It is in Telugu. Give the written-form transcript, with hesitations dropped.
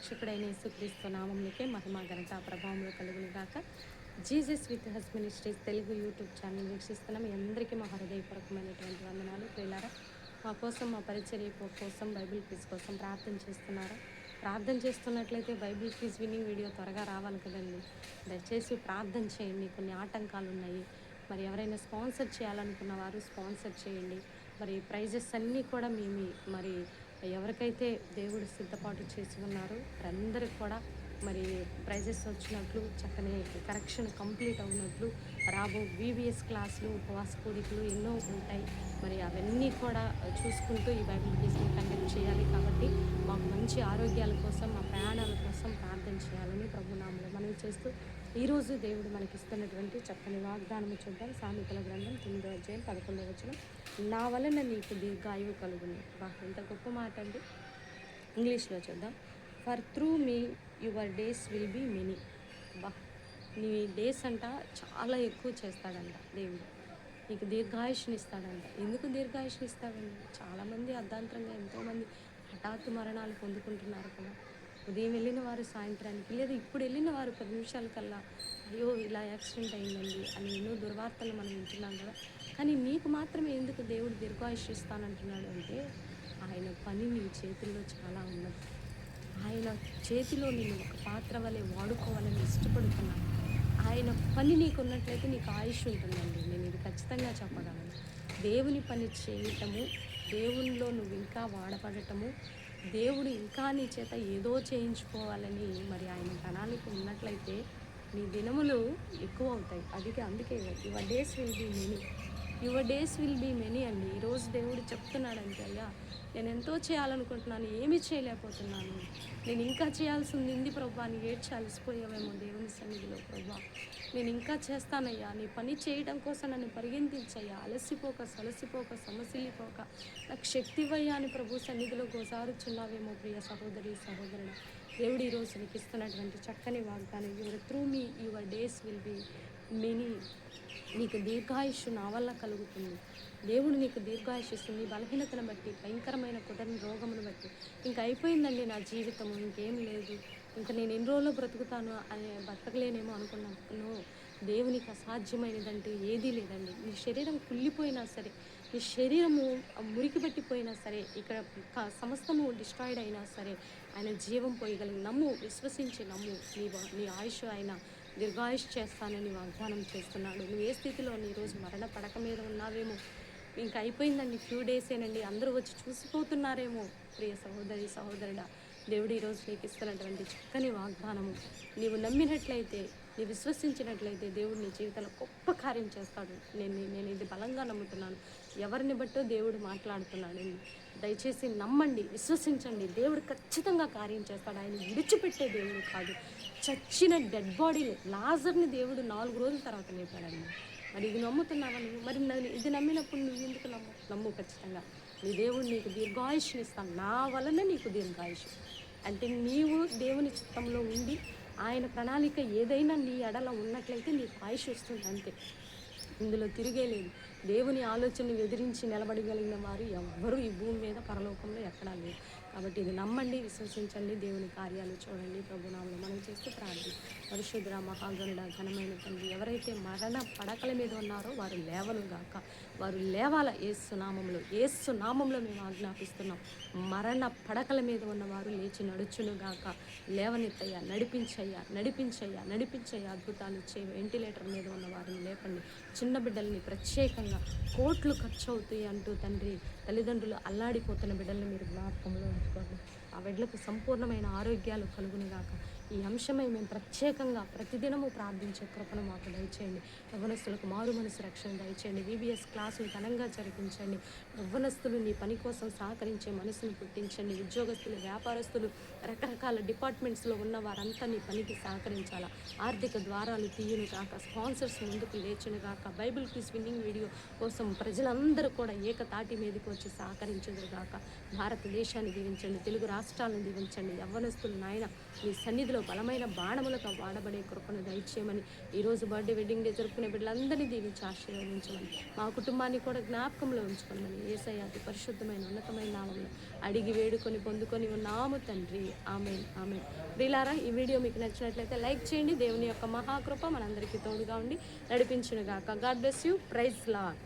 రక్షకుడైన యేసుక్రీస్తు నామములకే మహిమ ఘనత ప్రభావములు కలుగును గాక. Jesus with has ministries Telugu YouTube channel వీక్షిస్తున్న మీ అందరికీ మా హృదయపూర్వకమైనటువంటి వందనాలు. ప్రియులారా, మా కోసం, మా పరిచర్య కోసం, బైబిల్ క్విజ్ కోసం ప్రార్థన చేస్తున్నారా? ప్రార్థన చేస్తున్నట్లయితే బైబిల్ క్విజ్ విన్నింగ్ వీడియో త్వరగా రావాలి కదండి. దయచేసి ప్రార్థన చేయండి. కొన్ని ఆటంకాలు ఉన్నాయి. మరి ఎవరైనా స్పాన్సర్ చేయాలనుకున్న వారు స్పాన్సర్ చేయండి. మరి ప్రైజెస్ అన్నీ కూడా మరి ఎవరికైతే దేవుడు సిద్ధపాటు చేసి ఉన్నారో వారందరికి కూడా మరి ప్రైజెస్ వచ్చినట్లు, చక్కని కరెక్షన్ కంప్లీట్ అవునట్లు, రాబో VBS క్లాసులు, ఉపవాస కోరికలు ఎన్నో ఉంటాయి. మరి అవన్నీ కూడా చూసుకుంటూ ఈ బైబిల్ క్విజ్ని కండక్ట్ చేయాలి. కాబట్టి మాకు మంచి ఆరోగ్యాల కోసం, మా ప్రయాణాల కోసం ప్రార్థన చేయాలని ప్రభునామములో మనవి చేస్తూ ఈరోజు దేవుడు మనకిస్తున్నటువంటి చక్కని వాగ్దానము చూద్దాం. సామెతల గ్రంథం 9వ అధ్యాయం 11వ వచనం, నా వలన నీకు దీర్ఘాయువు కలుగును. ఎంత గొప్ప మాట అండి. ఇంగ్లీష్లో చూద్దాం. For through me your days will be many. నీ డేస్ అంట చాలా ఎక్కువ చేస్తాడంట దేవుడు. నీకు దీర్ఘాయుష్ని ఇస్తాడంట. ఎందుకు దీర్ఘాయుష్ని ఇస్తాడండి? చాలామంది అర్ధాంతరంగా ఎంతోమంది హఠాత్తు మరణాలు పొందుకుంటున్నారు కదా. ఉదయం వెళ్ళిన వారు సాయంత్రానికి, లేదా ఇప్పుడు వెళ్ళిన వారు 10 నిమిషాల కల్లా అయ్యో ఇలా యాక్సిడెంట్ అయిందండి అని ఎన్నో దుర్వార్తలు మనం వింటున్నాం కదా. కానీ నీకు మాత్రమే ఎందుకు దేవుడు దీర్ఘాయుష్ ఇస్తానంటున్నాడు అంటే, ఆయన పని నీ చేతుల్లో చాలా ఉన్నది. ఆయన చేతిలో నేను ఒక పాత్ర వలె వాడుకోవాలని ఇష్టపడుతున్నాను. ఆయన పని నీకు ఉన్నట్లయితే నీకు ఆయుష్ ఉంటుందండి. నేను ఇది ఖచ్చితంగా చెప్పగలను. దేవుని పని చేయటము, దేవునిలో నువ్వు ఇంకా వాడపడటము, దేవుడు ఇంకా నీ చేత ఏదో చేయించుకోవాలని మరి ఆయన ప్రణాళిక ఉన్నట్లయితే నీ దినములు ఎక్కువ అవుతాయి. అందుకే your days will be many. Your days will be many అండి. ఈరోజు దేవుడు చెప్తున్నాడంటే, అయ్యా నేను ఎంతో చేయాలనుకుంటున్నాను, ఏమీ చేయలేకపోతున్నాను, నేను ఇంకా చేయాల్సింది ఉంది ప్రభా అని ఏడ్చి అలసిపోయావేమో దేవుని సన్నిధిలో. ప్రభా నేను ఇంకా చేస్తానయ్యా, నీ పని చేయడం కోసం నన్ను పరిగెంతించయ్యా, అలసిపోక సలసిపోక సమసిల్లిపోక నాకు శక్తివయ్యా అని ప్రభు సన్నిధిలో గోసారుచున్నావేమో ప్రియ సహోదరి సహోదరుడు. దేవుడు ఈరోజు నీకు ఇస్తున్నటువంటి చక్కని వాగ్దానం, your through me your days will be many. నీకు దీర్ఘాయుష్ నా వల్ల కలుగుతుంది. దేవుడు నీకు దీర్ఘాయుష్ ఇస్తుంది. బలహీనతను బట్టి, భయంకరమైన కుదరని రోగమును బట్టి, ఇంకా అయిపోయిందండి నా జీవితము, ఇంకేం లేదు, ఇంకా నేను ఎన్ని రోజులు బ్రతుకుతాను అని బతకలేనేమో అనుకున్నాను. దేవునికి అసాధ్యమైనదంటూ ఏదీ లేదండి. నీ శరీరం కుళ్ళిపోయినా సరే, నీ శరీరము మురికి పట్టిపోయినా సరే, ఇక్కడ సమస్తము డిస్ట్రాయిడ్ అయినా సరే, ఆయన జీవం పోయగలిగి నమ్ము, విశ్వసించి నమ్ము. నీ ఆయుష్ ఆయన దీర్ఘాయుష్ చేస్తానని వాగ్దానం చేస్తున్నాడు. నువ్వు ఏ స్థితిలో ఈరోజు మరణ పడక మీద ఉన్నావేమో, ఇంకా అయిపోయిందండి, ఫ్యూ డేసేనండి, అందరూ వచ్చి చూసిపోతున్నారేమో ప్రియ సహోదరి సహోదరుడా. దేవుడు ఈరోజు నీకు ఇస్తున్నటువంటి చక్కని వాగ్దానము, నీవు నమ్మినట్లయితే, నీ విశ్వసించినట్లయితే దేవుడు నీ జీవితంలో గొప్ప కార్యం చేస్తాడు. నేను ఇది బలంగా నమ్ముతున్నాను. ఎవరిని బట్టో దేవుడు మాట్లాడుతున్నాడు. దయచేసి నమ్మండి, విశ్వసించండి. దేవుడు ఖచ్చితంగా కార్యం చేస్తాడు. ఆయన విడిచిపెట్టే దేవుడు కాదు. చచ్చిన డెడ్ బాడీని, లాజర్ని దేవుడు 4 రోజుల తర్వాత లేపాడండి. మరి ఇది నమ్ముతున్నావా నువ్వు? మరి ఇది నమ్మినప్పుడు నువ్వు ఎందుకు నమ్ము ఖచ్చితంగా. నీ దేవుడు నీకు దీర్ఘాయుష్ని ఇస్తాను, నా వలన నీకు దీర్ఘాయుష్. అంటే నీవు దేవుని చిత్తంలో ఉండి ఆయన ప్రణాళిక ఏదైనా నీ ఎడల ఉన్నట్లయితే నీకు ఆయుష్ వస్తుంది, అంతే. ఇందులో తిరిగే లేదు. దేవుని ఆలోచనని ఎదిరించి నిలబడగలిగిన వారు ఎవ్వరూ ఈ భూమి మీద పరలోకంలో ఎక్కడా లేరు. కాబట్టి ఇది నమ్మండి, విశ్వసించండి, దేవుని కార్యాలు చూడండి. ప్రభునామములో మనం చేస్తూ ప్రార్థన. పరిశుద్ధ మహాగణుడ ఘనమైన తండ్రి, ఎవరైతే మరణ పడకల మీద ఉన్నారో వారు లేవను గాక. వారు లేవాల యేసు నామములో మేము ఆజ్ఞాపిస్తున్నాం. మరణ పడకల మీద ఉన్నవారు లేచి నడుచును గాక. లేవనెత్తయ్యా, నడిపించయ్యా, అద్భుతాలు చేయ. వెంటిలేటర్ మీద ఉన్న వారిని లేపండి. చిన్న బిడ్డల్ని ప్రత్యేకంగా కోట్లు ఖర్చు అవుతాయి అంటూ తండ్రి, తల్లిదండ్రులు అల్లాడిపోతున్న బిడ్డల్ని మీరు జ్ఞాపకంలో ఉంచుకోండి. ఆ బిడ్డలకు సంపూర్ణమైన ఆరోగ్యాలు కలుగునిగాక. ఈ అంశమై మేము ప్రత్యేకంగా ప్రతిదినము ప్రార్థించే కృపను మాకు దయచేయండి. యవ్వనస్తులకు మారు మనసు రక్షణ దయచేయండి. VBS క్లాసులు ఘనంగా జరిపించండి. యవ్వనస్తులు నీ పని కోసం సహకరించే మనసును పుట్టించండి. ఉద్యోగస్తులు, వ్యాపారస్తులు, రకరకాల డిపార్ట్మెంట్స్లో ఉన్న వారంతా నీ పనికి సహకరించాలా. ఆర్థిక ద్వారాలు తీయును కాక, స్పాన్సర్స్ ముందుకు లేచును కాక, బైబిల్ క్విజ్ విన్నింగ్ వీడియో కోసం ప్రజలందరూ కూడా ఏకతాటి మీదకి వచ్చి సహకరించుదురు గాక. భారతదేశాన్ని దీవించండి, తెలుగు రాష్ట్రాలను దీవించండి. యవ్వనస్తులు నాయన నీ సన్నిధిలో యుద్ధములో బలమైన బాణములతో వాడబడే కృపను దయచేయమని, ఈరోజు బర్త్డే వెడ్డింగ్ డే జరుపుకునే బిడ్డలందరినీ దీవించి ఆశీర్వదించమని, మా కుటుంబాన్ని కూడా జ్ఞాపకంలో ఉంచుకోమని యేసయ్య అతి పరిశుద్ధమైన ఉన్నతమైన నామములో అడిగి వేడుకొని పొందుకొని ఉన్నాము తండ్రి. ఆమేన్, ఆమేన్. ప్రియులారా, ఈ వీడియో మీకు నచ్చినట్లయితే లైక్ చేయండి. దేవుని యొక్క మహాకృప మనందరికీ తోడుగా ఉండి నడిపించునుగాక. God bless you. Praise lord.